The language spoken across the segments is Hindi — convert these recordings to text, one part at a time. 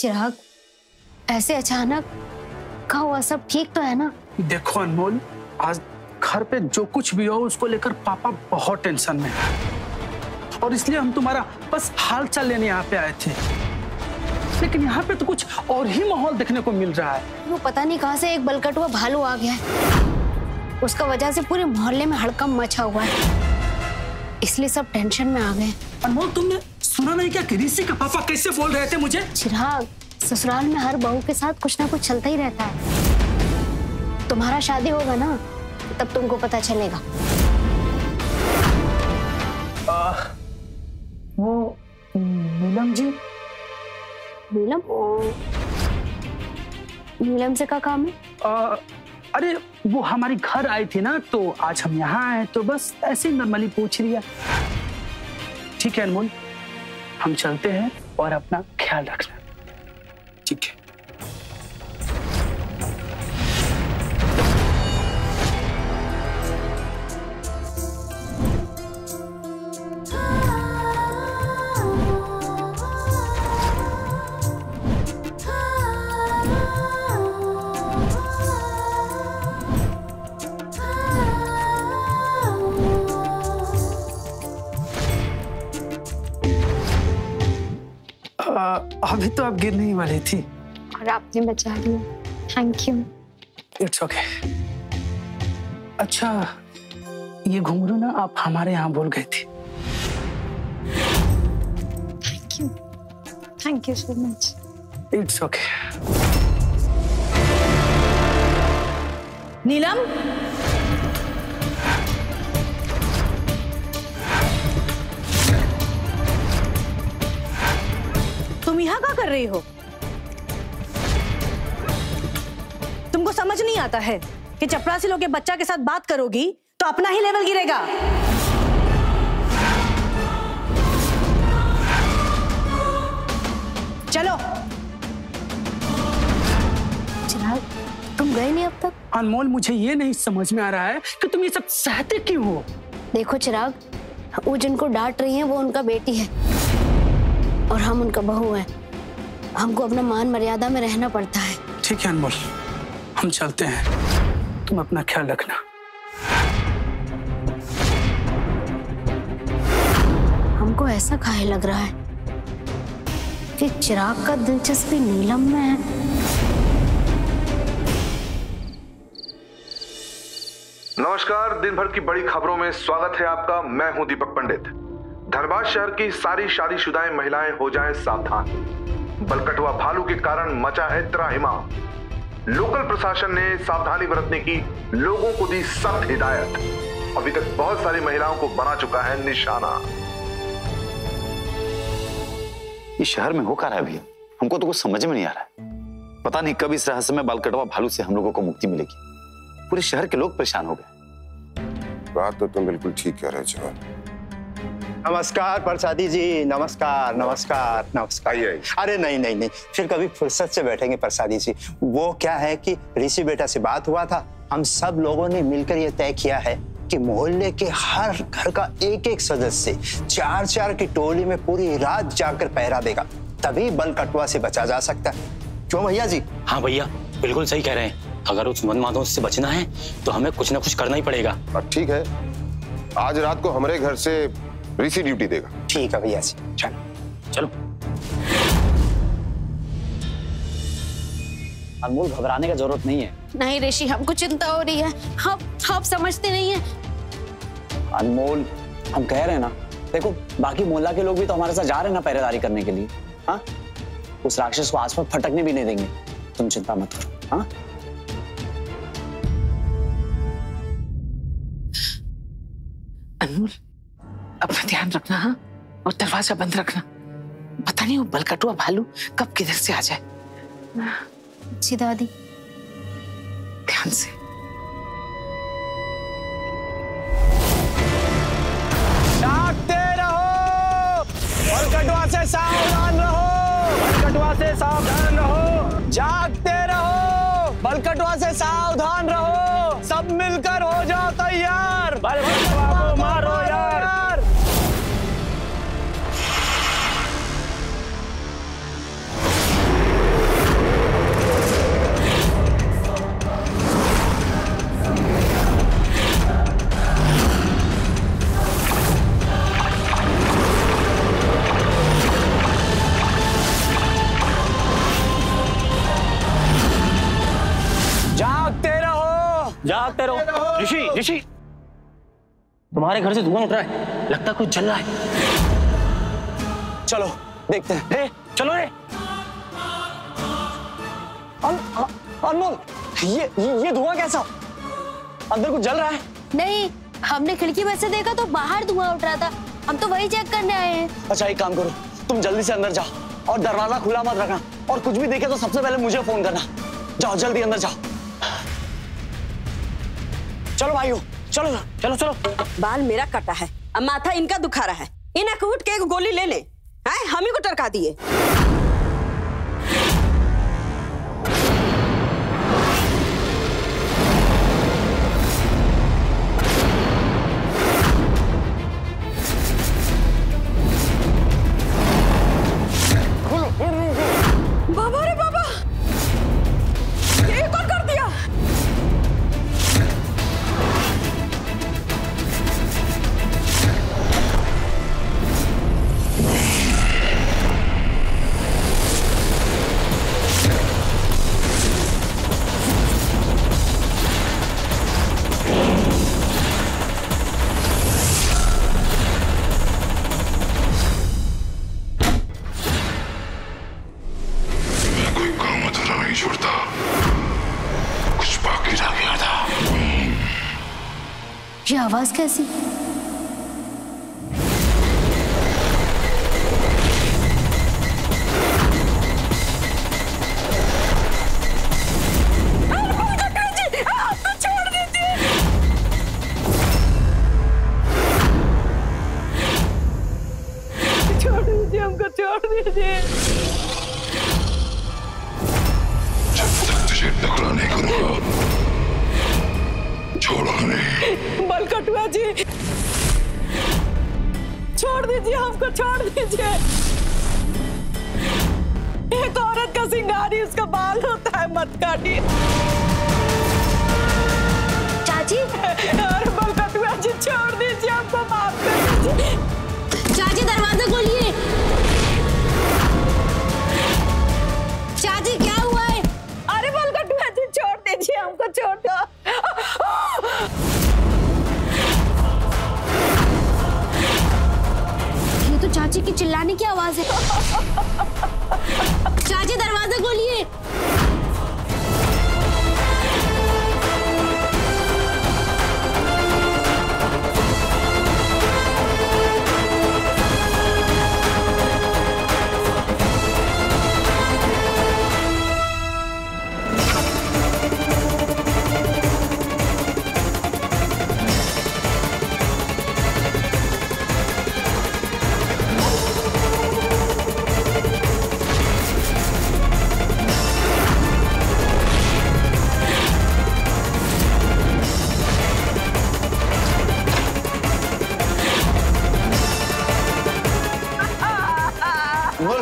चिराग, ऐसे अचानक का हुआ सब ठीक तो है ना? देखो अनमोल, आज घर पे जो कुछ भी हो उसको लेकर पापा बहुत टेंशन में है और इसलिए हम तुम्हारा बस हाल चाल लेने यहाँ पे आए थे। लेकिन यहाँ पे तो कुछ और ही माहौल देखने को मिल रहा है। वो पता नहीं कहाँ से एक बलकटुआ भालू आ गया है। उसका वजह से पूरे मोहल्ले में हड़कंप मचा हुआ है, इसलिए सब टेंशन में आ गए। अनमोल, तुमने सुना नहीं क्या कि ऋषि का पापा कैसे बोल रहे थे मुझे? चिराग, ससुराल में हर बहू के साथ कुछ ना कुछ चलता ही रहता है। तुम्हारा शादी होगा ना, तब तुमको पता चलेगा। वो नीलम जी। नीलम? नीलम से क्या काम है? अरे वो हमारी घर आई थी ना, तो आज हम यहाँ आए तो बस ऐसे ही नॉर्मली पूछ रही है। ठीक है अनमोल, हम चलते हैं और अपना ख्याल रखना। ठीक है। अभी तो आप गिरने ही वाली थी और आपने बचा लिया। Thank you. It's okay. अच्छा, ये घुंघरू ना आप हमारे यहाँ भूल गई थी। Thank you so much. It's okay. Neelam, तुम यहाँ क्या कर रही हो? तुमको समझ नहीं आता है कि चपरासी लोग के बच्चा के साथ बात करोगी तो अपना ही लेवल गिरेगा। चलो। चिराग, तुम गए नहीं अब तक? अनमोल, मुझे ये नहीं समझ में आ रहा है कि तुम ये सब सहते क्यों हो? देखो चिराग, वो जिनको डांट रही है वो उनका बेटी है और हम उनका बहू है। हमको अपना मान मर्यादा में रहना पड़ता है। ठीक है अनमोल, हम चलते हैं। तुम अपना ख्याल रखना। हमको ऐसा काहे लग रहा है कि चिराग का दिलचस्पी नीलम में है। नमस्कार, दिन भर की बड़ी खबरों में स्वागत है आपका। मैं हूं दीपक पंडित। धनबाद शहर की सारी शादीशुदा महिलाएं हो जाएं सावधान। बलकटुआ भालू के कारण मचा है त्राहिमाम। लोकल प्रशासन ने सावधानी बरतने की लोगों को दी सख्त हिदायत। अभी तक बहुत सारी महिलाओं को बना चुका है निशाना। इस शहर में हो क्या रहा है भैया? हमको तो कुछ समझ में नहीं आ रहा है। पता नहीं कब इस रहस्यमय बलकटुआ भालू से हम लोगों को मुक्ति मिलेगी। पूरे शहर के लोग परेशान हो गए। बात तो तुम बिल्कुल ठीक कह रहे हो। नमस्कार प्रसादी जी। नमस्कार नमस्कार नमस्कार। अरे नहीं नहीं नहीं, फिर कभी फुर्सत से बैठेंगे प्रसादी जी। वो क्या है कि ऋषि बेटा से बात हुआ था। हम सब लोगों ने मिलकर ये तय किया है कि मोहल्ले के हर घर का एक एक सदस्य 4-4 की टोली में पूरी रात जाकर पहरा देगा, तभी बलकटुआ से बचा जा सकता है। क्यों भैया जी? हाँ भैया, बिल्कुल सही कह रहे हैं। अगर उस मनमादों से बचना है तो हमें कुछ ना कुछ करना ही पड़ेगा। ठीक है, आज रात को हमारे घर से ऋषि ड्यूटी देगा। ठीक है भैया जी, चलो चलो। अनमोल, घबराने की जरूरत नहीं है। नहीं ऋषि, हमको चिंता हो रही है। आप समझते नहीं है। अनमोल, हम कह रहे हैं ना, देखो बाकी मोहल्ला के लोग भी तो हमारे साथ जा रहे हैं ना पहरेदारी करने के लिए। हाँ, उस राक्षस को आसपास फटकने भी नहीं देंगे। तुम चिंता मत करो। हाँ, अनमोल, अपना ध्यान रखना। हाँ, और दरवाजा बंद रखना। पता नहीं वो बलकटुआ भालू कब किधर से आ जाए। जी दादी। ध्यान से। जागते रहो, बलकटुआ से सावधान रहो। बलकटुआ से सावधान रहो। जागते रहो, बलकटुआ से सावधान रहो। सब मिलकर हो जाओ तैयार। बलकटुआ को मारो यार। तुम्हारे घर से धुआं उठ रहा है, लगता कुछ जल रहा है। चलो देखते हैं। चलो रे। अनमोल, ये धुआं कैसा? अंदर कुछ जल रहा है? नहीं, हमने खिड़की में से देखा तो बाहर धुआं उठ रहा था, हम तो वही चेक करने आए हैं। अच्छा एक काम करो, तुम जल्दी से अंदर जाओ और दरवाजा खुला मत रखना, और कुछ भी देखे तो सबसे पहले मुझे फोन करना। जाओ जल्दी अंदर जाओ। चलो भाइयों, चलो चलो चलो। बाल मेरा कटा है, अब माथा इनका दुखा रहा है, इन्हें कूट के एक गोली ले ले, हैं? हम ही को टरका दिए। बाबा रे बाबा, ये कौन कर दिया? ये आवाज कैसी? छोड़ दीजिए हमको, छोड़ दीजिए। जब तक तुझे टकरा नहीं करूंगा, छोड़ो नहीं। बलकटुआ जी, छोड़ दीजिए हमको, छोड़ दीजिए। एक औरत का सिंगार ही उसका बाल होता है, मत काटिए। चाची, अरे बलकटुआ जी छोड़ दीजिए हमको, माफ कर दीजिए। चाची दरवाजा खोलिए। चाची क्या हुआ है? अरे बलकटुआ जी छोड़ दीजिए हमको, छोड़ दो। ये तो चाची की चिल्लाने की आवाज है। चाची दरवाजा खोलिए।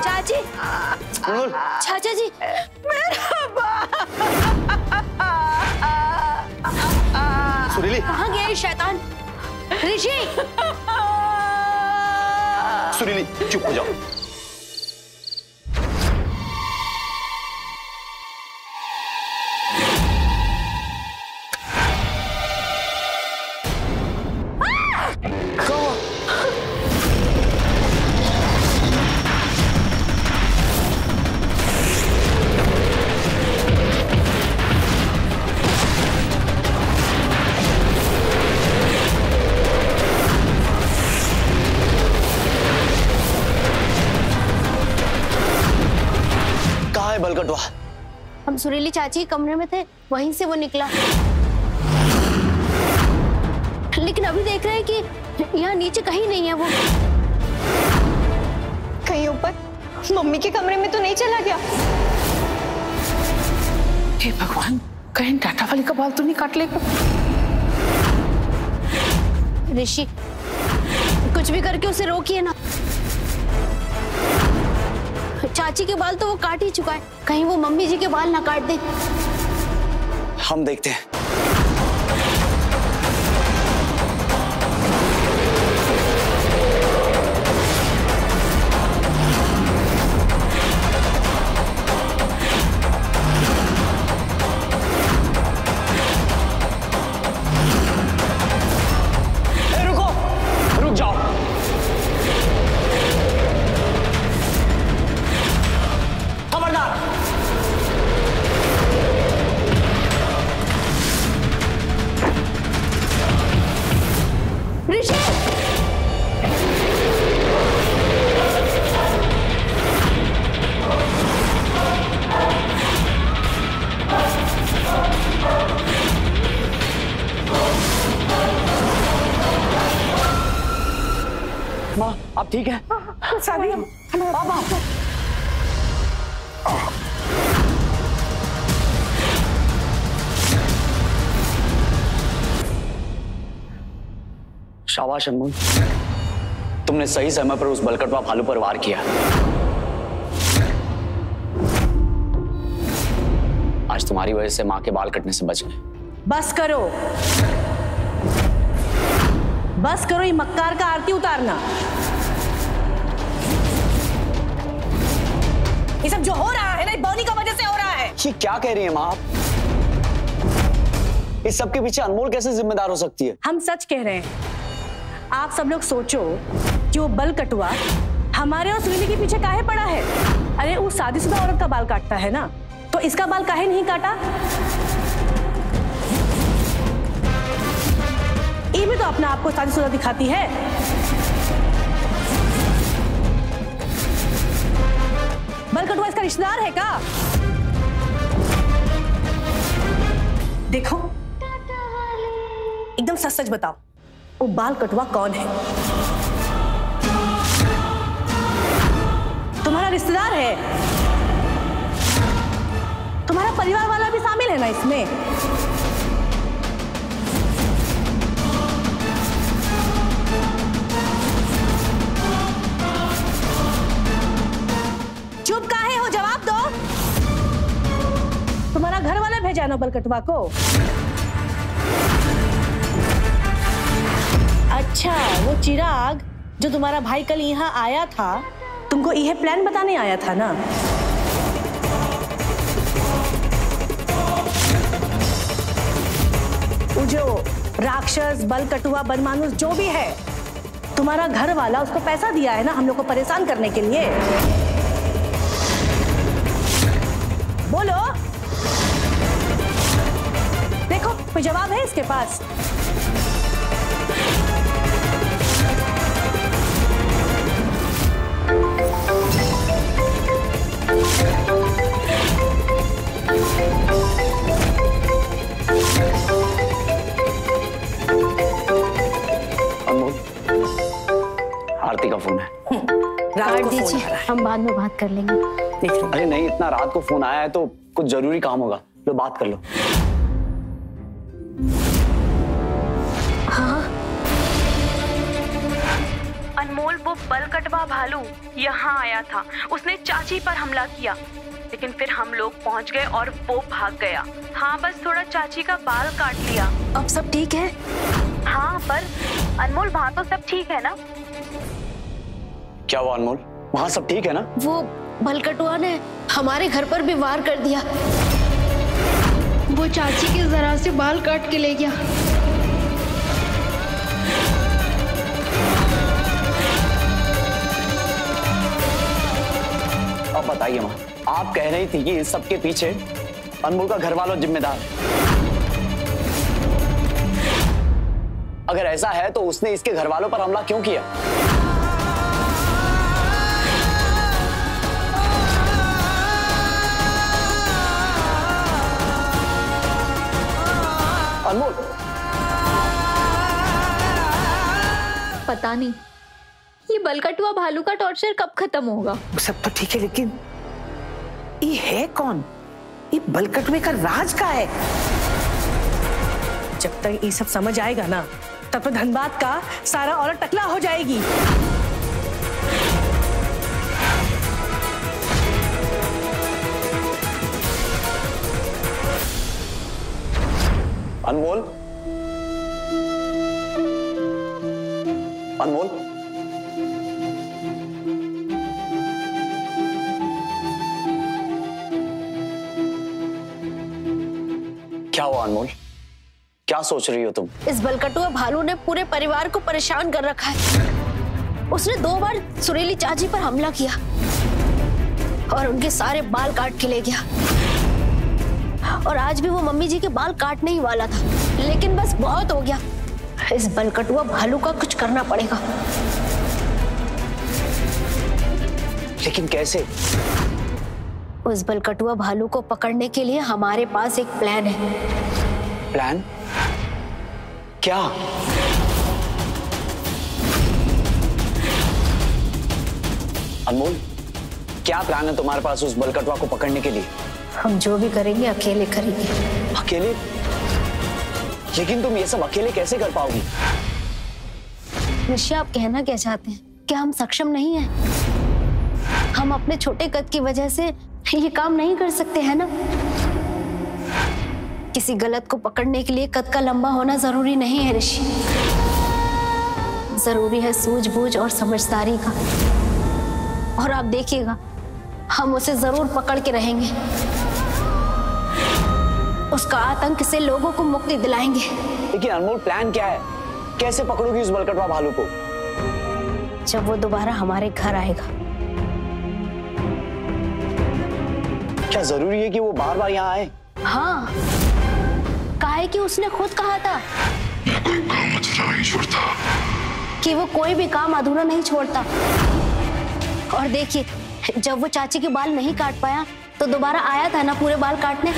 चाची, चाचा जी, सुरीली, कहाँ गए शैतान? ऋषि, सुरीली चुप हो जाओ। बलकटुआ, हम सुरीली चाची के कमरे में थे, वहीं से वो निकला। लेकिन अभी देख रहे हैं कि यहाँ नीचे कहीं नहीं है वो। कहीं ऊपर मम्मी के कमरे में तो नहीं चला गया? हे भगवान, कहीं टाटा वाली का बाल तो नहीं काट लेगा? ऋषि, कुछ भी करके उसे रोकिए ना। चाची के बाल तो वो काट ही चुका है, कहीं वो मम्मी जी के बाल ना काट दे। हम देखते हैं। रुको, माँ आप ठीक है? शादी पापा शाबाश अनमोल, तुमने सही समय पर उस बलकटवा भालू पर वार किया। आज तुम्हारी वजह से माँ के बाल कटने से बच गए। बस करो, बस करो ये मक्कार का आरती उतारना। ये सब जो हो रहा है ना, बौनी का वजह से हो रहा है। ये क्या कह रही है माँ आप? इस सब के पीछे अनमोल कैसे जिम्मेदार हो सकती है? हम सच कह रहे हैं। आप सब लोग सोचो कि वो बलकटुआ हमारे और सुनीति के पीछे काहे पड़ा है? अरे वो शादीशुदा औरत का बाल काटता है ना, तो इसका बाल काहे नहीं काटा? ये भी तो अपना आपको शादीशुदा दिखाती है। बलकटुआ इसका रिश्तेदार है क्या? देखो एकदम सच सच बताओ, वो बाल कटवा कौन है? तुम्हारा रिश्तेदार है? तुम्हारा परिवार वाला भी शामिल है ना इसमें? चुप काहे हो, जवाब दो। तुम्हारा घर वाला भेजा है ना बलकटवा को? अच्छा, वो चिराग जो तुम्हारा भाई कल यहाँ आया था, तुमको यह प्लान बताने आया था ना? वो जो राक्षस बलकटुआ बनमानुस जो भी है, तुम्हारा घर वाला उसको पैसा दिया है ना हम लोग को परेशान करने के लिए। बोलो, देखो कोई जवाब है इसके पास? आरती का फोन है। रात को फोन आ रहा है। हम बाद में बात कर लेंगे। अरे नहीं, इतना रात को फोन आया है तो कुछ जरूरी काम होगा, लो बात कर लो। हाँ अनमोल, वो बलकटवा भालू यहाँ आया था। उसने चाची पर हमला किया, लेकिन फिर हम लोग पहुँच गए और वो भाग गया। हाँ, बस थोड़ा चाची का बाल काट लिया। अब सब ठीक है? हाँ, पर अनमोल वहाँ तो सब ठीक है ना? क्या हुआ अनमोल, वहाँ सब ठीक है ना? वो बलकटुआ ने हमारे घर पर भी वार कर दिया। वो चाची के जरा से बाल काट के ले गया। अब बताइए माँ, आप कह रही थी कि इस सब के पीछे अनमोल का घर वालों जिम्मेदार है। अगर ऐसा है तो उसने इसके घर वालों पर हमला क्यों किया? अनमोल, पता नहीं ये बलकटुआ भालू का टॉर्चर कब खत्म होगा। सब तो ठीक है, लेकिन ये है कौन? ये बलकटुए का राज का है। जब तक ये सब समझ आएगा ना, तब तो धनबाद का सारा औरत टकला हो जाएगी। अनमोल, अनमोल, क्या हुआ अनमोल? क्या सोच रही हो तुम? इस बलकटुआ भालू ने पूरे परिवार को परेशान कर रखा है। उसने 2 बार सुरीली चाची पर हमला किया और उनके सारे बाल काट के ले गया। और आज भी वो मम्मी जी के बाल काटने ही वाला था, लेकिन बस बहुत हो गया। इस बलकटुआ भालू का कुछ करना पड़ेगा। लेकिन कैसे? उस बलकटुआ भालू को पकड़ने के लिए हमारे पास एक प्लान है। प्लान? क्या? अनमोल, क्या प्लान है तुम्हारे पास उस बलकटवा को पकड़ने के लिए? हम जो भी करेंगे अकेले करेंगे। अकेले? लेकिन तुम ये सब अकेले कैसे कर पाओगी? ऋषि, आप कहना क्या चाहते हैं? क्या हम सक्षम नहीं हैं? हम अपने छोटे कद की वजह से ये काम नहीं कर सकते हैं ना? किसी गलत को पकड़ने के लिए कद का लंबा होना जरूरी नहीं है ऋषि। जरूरी है सूझबूझ और समझदारी का। और आप देखिएगा, हम उसे जरूर पकड़ के रहेंगे। उसका आतंक से लोगों को मुक्ति दिलाएंगे। लेकिन अनमोल, प्लान क्या है? कैसे पकड़ोगी उस बलकटवा भालू को? जब वो दोबारा हमारे घर आएगा। क्या जरूरी है कि वो बार बार यहाँ आए? हाँ, काहे कि उसने खुद कहा था कि वो कोई भी काम अधूरा नहीं छोड़ता। और देखिए, जब वो चाची के बाल नहीं काट पाया तो दोबारा आया था ना पूरे बाल काटने।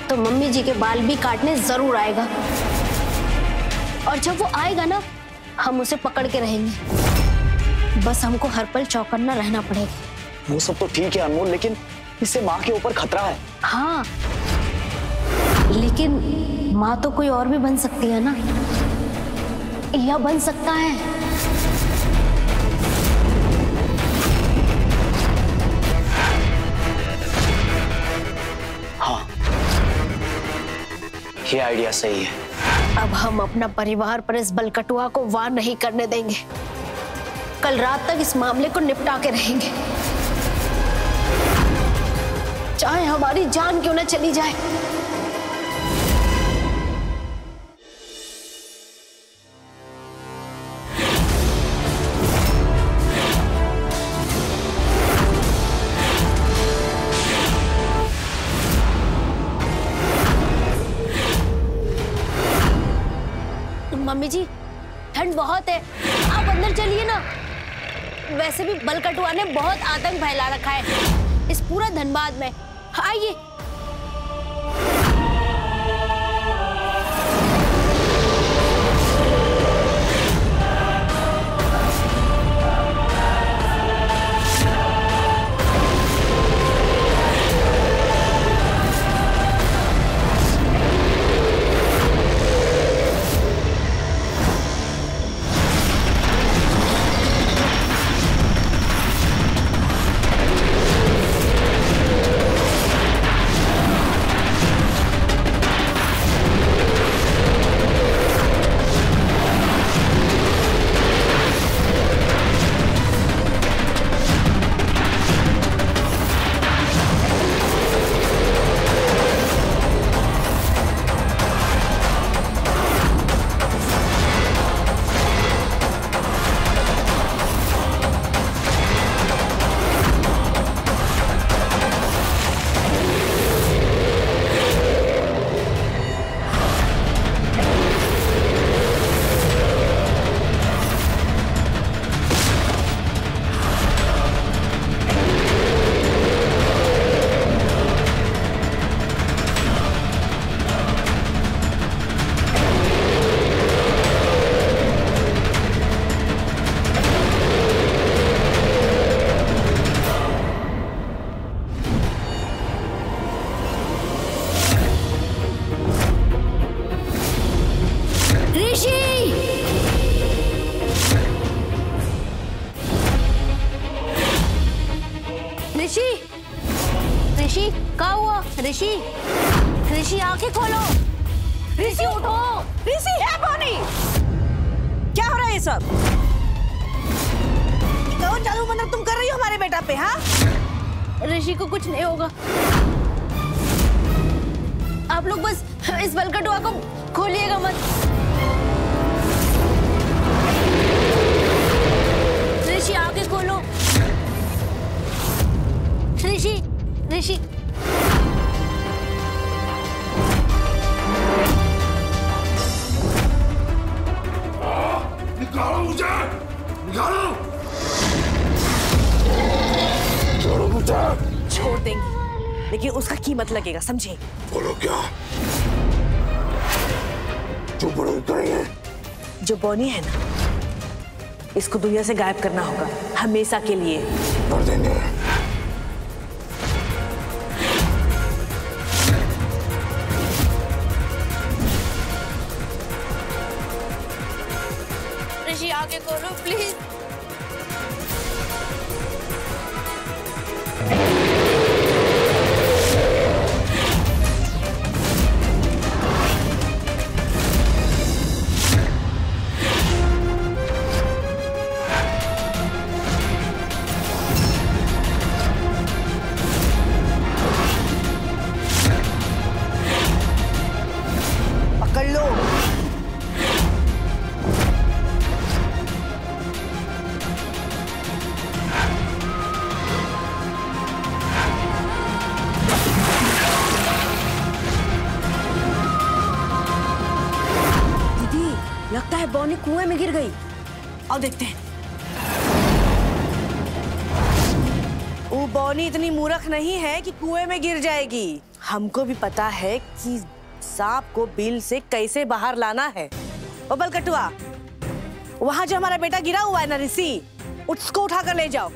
तो मम्मी जी के बाल भी काटने जरूर आएगा। और जब वो आएगा ना, हम उसे पकड़ के रहेंगे। बस हमको हर पल चौकन्ना रहना पड़ेगा। वो सब तो ठीक है अनमोल, लेकिन इससे माँ के ऊपर खतरा है। हाँ, लेकिन माँ तो कोई और भी बन सकती है ना, या बन सकता है। हाँ, ये आइडिया सही है। अब हम अपना परिवार पर इस बलकटुआ को वार नहीं करने देंगे। कल रात तक इस मामले को निपटा के रहेंगे, चाहे हमारी जान क्यों न चली जाए। मम्मी जी, ठंड बहुत है, आप अंदर चलिए ना। वैसे भी बलकटुआ ने बहुत आतंक फैला रखा है इस पूरा धनबाद में। आइए। ऋषि, क्या हुआ? ऋषि, ऋषि आंखें खोलो। ऋषि उठो। ऋषि है बोनी, क्या हो रहा है ये सब? कौन जादू मंत्र तुम कर रही हो हमारे बेटा पे? हाँ, ऋषि को कुछ नहीं होगा। आप लोग बस इस बलकटुआ को खोलिएगा मत। ऋषि आंखें खोलो। ऋषि, ऋषि, निकालो मुझे, निकालो। छोड़ो मुझे। छोड़ देंगे, लेकिन उसका कीमत लगेगा, समझे? बोलो क्या? जो बड़े करेंगे। जो बोनी है ना, इसको दुनिया से गायब करना होगा हमेशा के लिए। कर देंगे। ऋषि आगे करो प्लीज। पकड़ लो। लगता है बॉनी कुएं में गिर गई। आओ देखते हैं। वो बॉनी इतनी मूर्ख नहीं है कि कुएं में गिर जाएगी। हमको भी पता है कि सांप को बिल से कैसे बाहर लाना है। ओ बलकटुआ, वहां जो हमारा बेटा गिरा हुआ है ना ऋषि, उसको उठाकर ले जाओ।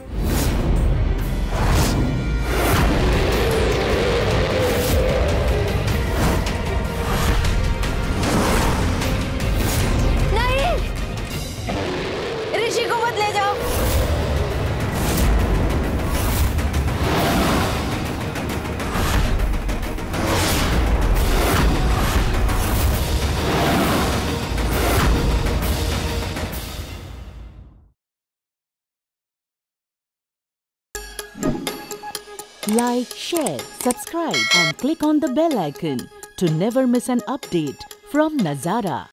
ऋषि को मत ले जाओ। Like, share, subscribe and click on the bell icon to never miss an update from Nazara.